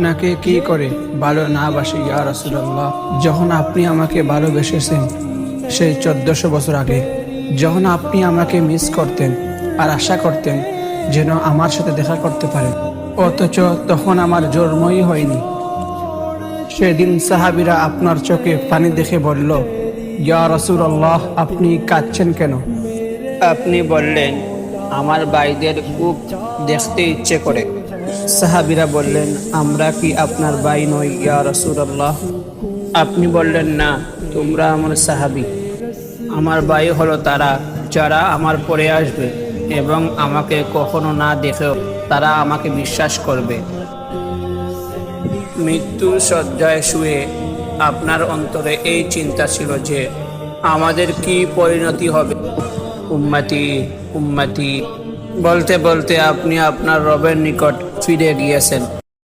আপনাকে কি করে ভালো না বাসি ইয়া রাসূলুল্লাহ? যখন আপনি আমাকে ভালোবেসেছেন সেই 1400 বছর আগে, যখন আপনি আমাকে মিস করতেন আর আশা করতেন যেন আমার সাথে দেখা করতে পারেন, অথচ তখন আমার জন্মই হয়নি। সেদিন সাহাবীরা আপনার চোখে পানি দেখে বলল, ইয়া রাসূলুল্লাহ, আপনি কাঁদছেন কেন? আপনি বললেন, আমার ভাইদের খুব দেখতে ইচ্ছে করে। সাহাবীরা বললেন, আমরা কি আপনার ভাই নই ইয়া রাসূলুল্লাহ? আপনি বললেন, না, তোমরা আমার সাহাবী। আমার ভাই হলো তারা যারা আমার পরে আসবে এবং আমাকে কখনো না দেখেও তারা আমাকে বিশ্বাস করবে। মৃত্যুর শয্যায় শুয়ে আপনার অন্তরে এই চিন্তা ছিল যে আমাদের কি পরিণতি হবে। উম্মতি উম্মতি বলতে বলতে আপনি আপনার রবের নিকট ফিরে গিয়েছেন।